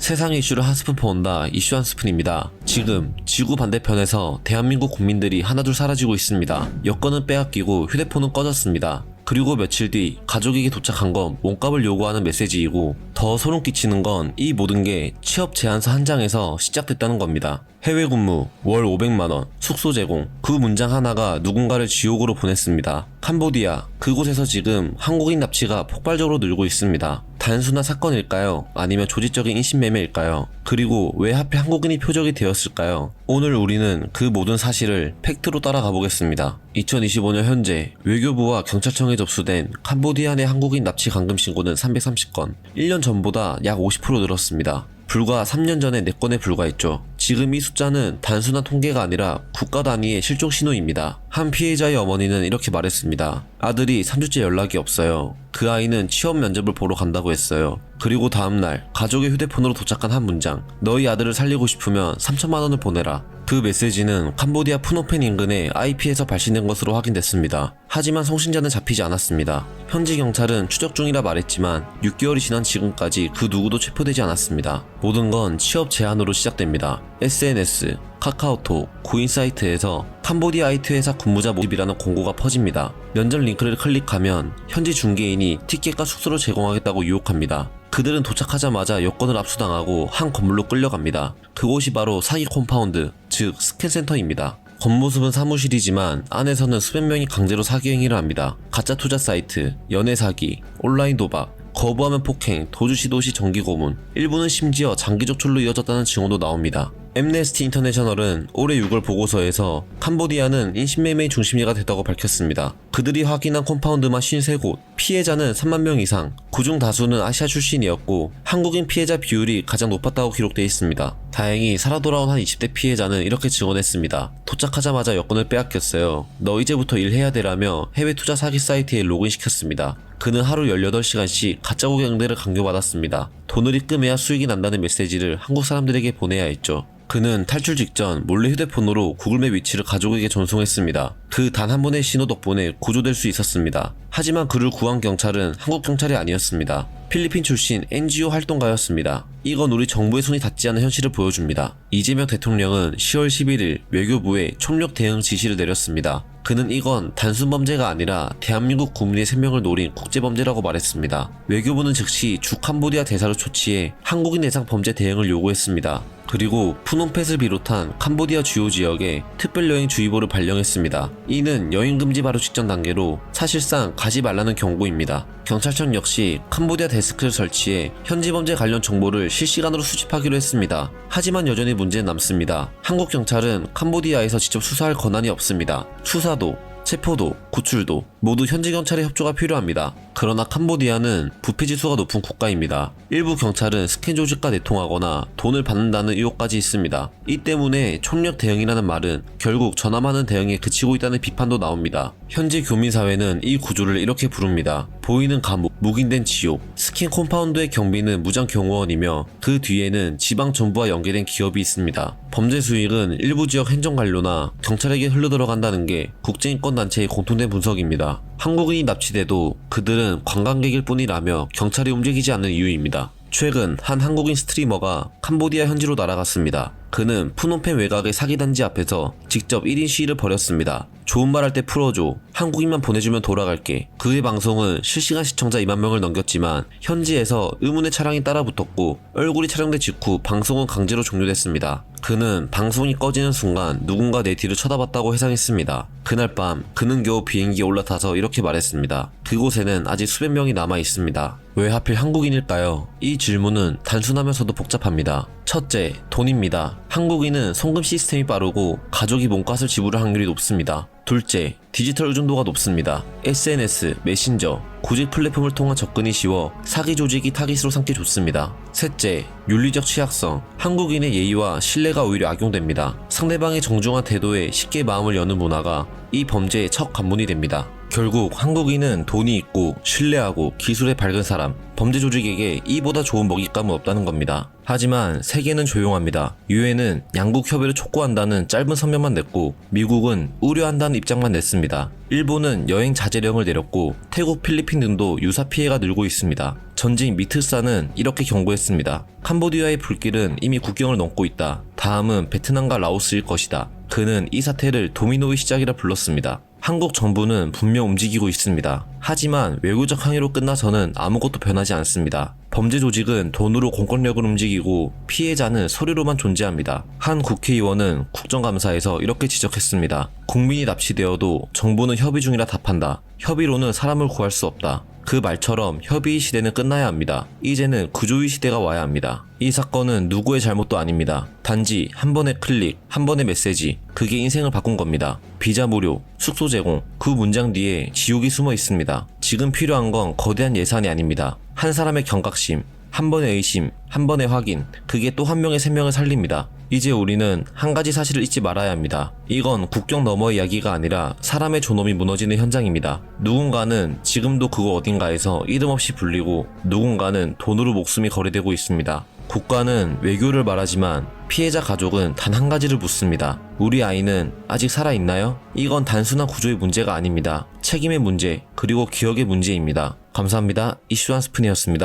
세상 이슈를 한 스푼 퍼온다. 이슈 한 스푼입니다. 지금 지구 반대편에서 대한민국 국민들이 하나둘 사라지고 있습니다. 여권은 빼앗기고 휴대폰은 꺼졌습니다. 그리고 며칠 뒤 가족에게 도착한 건 몸값을 요구하는 메시지이고, 더 소름 끼치는 건 이 모든 게 취업 제안서 한 장에서 시작됐다는 겁니다. 해외 근무, 월 500만원, 숙소 제공, 그 문장 하나가 누군가를 지옥으로 보냈습니다. 캄보디아, 그곳에서 지금 한국인 납치가 폭발적으로 늘고 있습니다. 단순한 사건일까요? 아니면 조직적인 인신매매일까요? 그리고 왜 하필 한국인이 표적이 되었을까요? 오늘 우리는 그 모든 사실을 팩트로 따라가 보겠습니다. 2025년 현재 외교부와 경찰청에 접수된 캄보디아 내 한국인 납치 감금 신고는 330건, 1년 전보다 약 50% 늘었습니다. 불과 3년 전에 4건에 불과했죠. 지금 이 숫자는 단순한 통계가 아니라 국가 단위의 실종 신호입니다. 한 피해자의 어머니는 이렇게 말했습니다. 아들이 3주째 연락이 없어요. 그 아이는 취업 면접을 보러 간다고 했어요. 그리고 다음날 가족의 휴대폰으로 도착한 한 문장. 너희 아들을 살리고 싶으면 3천만 원을 보내라. 그 메시지는 캄보디아 프놈펜 인근의 IP에서 발신된 것으로 확인됐습니다. 하지만 송신자는 잡히지 않았습니다. 현지 경찰은 추적 중이라 말했지만 6개월이 지난 지금까지 그 누구도 체포되지 않았습니다. 모든 건 취업 제안으로 시작됩니다. SNS, 카카오톡, 구인 사이트에서 캄보디아 IT 회사 근무자 모집이라는 공고가 퍼집니다. 면접 링크를 클릭하면 현지 중개인이 티켓과 숙소를 제공하겠다고 유혹합니다. 그들은 도착하자마자 여권을 압수당하고 한 건물로 끌려갑니다. 그곳이 바로 사기 콤파운드, 즉 스캔센터입니다. 겉모습은 사무실이지만 안에서는 수백 명이 강제로 사기 행위를 합니다. 가짜 투자 사이트, 연애 사기, 온라인 도박, 거부하면 폭행, 도주시도시 정기고문, 일부는 심지어 장기 적출로 이어졌다는 증언도 나옵니다. 엠네스티 인터내셔널은 올해 6월 보고서에서 캄보디아는 인신매매의 중심지가 됐다고 밝혔습니다. 그들이 확인한 콤파운드만 53곳, 피해자는 3만 명 이상, 그중 다수는 아시아 출신이었고 한국인 피해자 비율이 가장 높았다고 기록되어 있습니다. 다행히 살아 돌아온 한 20대 피해자는 이렇게 증언했습니다. 도착하자마자 여권을 빼앗겼어요. 너 이제부터 일해야 되라며 해외 투자 사기 사이트에 로그인시켰습니다. 그는 하루 18시간씩 가짜 고객응대를 강요받았습니다. 돈을 입금해야 수익이 난다는 메시지를 한국 사람들에게 보내야 했죠. 그는 탈출 직전 몰래 휴대폰으로 구글맵 위치를 가족에게 전송했습니다. 그 단 한 번의 신호 덕분에 구조될 수 있었습니다. 하지만 그를 구한 경찰은 한국 경찰이 아니었습니다. 필리핀 출신 NGO 활동가였습니다. 이건 우리 정부의 손이 닿지 않는 현실을 보여줍니다. 이재명 대통령은 10월 11일 외교부에 총력 대응 지시를 내렸습니다. 그는 이건 단순 범죄가 아니라 대한민국 국민의 생명을 노린 국제범죄라고 말했습니다. 외교부는 즉시 주 캄보디아 대사를 초치해 한국인 해상 범죄 대응을 요구했습니다. 그리고 푸놈펫을 비롯한 캄보디아 주요 지역에 특별여행주의보를 발령했습니다. 이는 여행금지 바로 직전 단계로 사실상 가지 말라는 경고입니다. 경찰청 역시 캄보디아 데스크를 설치해 현지 범죄 관련 정보를 실시간으로 수집하기로 했습니다. 하지만 여전히 문제는 남습니다. 한국 경찰은 캄보디아에서 직접 수사할 권한이 없습니다. 수사도, 체포도, 구출도 모두 현지 경찰의 협조가 필요합니다. 그러나 캄보디아는 부패지수가 높은 국가입니다. 일부 경찰은 스캔 조직과 내통하거나 돈을 받는다는 의혹까지 있습니다. 이 때문에 총력 대응이라는 말은 결국 전함하는 대응에 그치고 있다는 비판도 나옵니다. 현지 교민사회는 이 구조를 이렇게 부릅니다. 보이는 감옥, 묵인된 지옥. 스킨 콤파운드의 경비는 무장 경호원이며 그 뒤에는 지방 정부와 연계된 기업이 있습니다. 범죄 수익은 일부 지역 행정관료나 경찰에게 흘러들어간다는 게 국제인권단체의 공통된 분석입니다. 한국인이 납치돼도 그들은 관광객일 뿐이라며 경찰이 움직이지 않는 이유입니다. 최근 한 한국인 스트리머가 캄보디아 현지로 날아갔습니다. 그는 푸놈펜 외곽의 사기단지 앞에서 직접 1인 시위를 벌였습니다. 좋은 말 할 때 풀어줘. 한국인만 보내주면 돌아갈게. 그의 방송은 실시간 시청자 2만 명을 넘겼지만 현지에서 의문의 차량이 따라붙었고 얼굴이 촬영된 직후 방송은 강제로 종료됐습니다. 그는 방송이 꺼지는 순간 누군가 내 뒤를 쳐다봤다고 해상했습니다. 그날 밤 그는 겨우 비행기에 올라타서 이렇게 말했습니다. 그곳에는 아직 수백 명이 남아 있습니다. 왜 하필 한국인일까요? 이 질문은 단순하면서도 복잡합니다. 첫째, 돈입니다. 한국인은 송금 시스템이 빠르고 가족이 몸값을 지불할 확률이 높습니다. 둘째, 디지털 의존도가 높습니다. SNS, 메신저, 구직 플랫폼을 통한 접근이 쉬워 사기 조직이 타깃으로 삼기 좋습니다. 셋째, 윤리적 취약성. 한국인의 예의와 신뢰가 오히려 악용됩니다. 상대방의 정중한 태도에 쉽게 마음을 여는 문화가 이 범죄의 첫 관문이 됩니다. 결국 한국인은 돈이 있고 신뢰하고 기술에 밝은 사람, 범죄 조직에게 이보다 좋은 먹잇감은 없다는 겁니다. 하지만 세계는 조용합니다. 유엔은 양국 협의를 촉구한다는 짧은 성명만 냈고 미국은 우려한다는 입장만 냈습니다. 일본은 여행 자제령을 내렸고 태국, 필리핀 등도 유사 피해가 늘고 있습니다. 전직 미트사는 이렇게 경고했습니다. 캄보디아의 불길은 이미 국경을 넘고 있다. 다음은 베트남과 라오스일 것이다. 그는 이 사태를 도미노의 시작이라 불렀습니다. 한국 정부는 분명 움직이고 있습니다. 하지만 외교적 항의로 끝나서는 아무것도 변하지 않습니다. 범죄 조직은 돈으로 공권력을 움직이고 피해자는 서류로만 존재합니다. 한 국회의원은 국정감사에서 이렇게 지적했습니다. 국민이 납치되어도 정부는 협의 중이라 답한다. 협의로는 사람을 구할 수 없다. 그 말처럼 협의의 시대는 끝나야 합니다. 이제는 구조의 시대가 와야 합니다. 이 사건은 누구의 잘못도 아닙니다. 단지 한 번의 클릭, 한 번의 메시지, 그게 인생을 바꾼 겁니다. 비자 무료, 숙소 제공, 그 문장 뒤에 지옥이 숨어 있습니다. 지금 필요한 건 거대한 예산이 아닙니다. 한 사람의 경각심, 한 번의 의심, 한 번의 확인, 그게 또 한 명의 생명을 살립니다. 이제 우리는 한 가지 사실을 잊지 말아야 합니다. 이건 국경 너머의 이야기가 아니라 사람의 존엄이 무너지는 현장입니다. 누군가는 지금도 그곳 어딘가에서 이름 없이 불리고 누군가는 돈으로 목숨이 거래되고 있습니다. 국가는 외교를 말하지만 피해자 가족은 단 한 가지를 묻습니다. 우리 아이는 아직 살아있나요? 이건 단순한 구조의 문제가 아닙니다. 책임의 문제, 그리고 기억의 문제입니다. 감사합니다. 이슈 한 스푼이었습니다.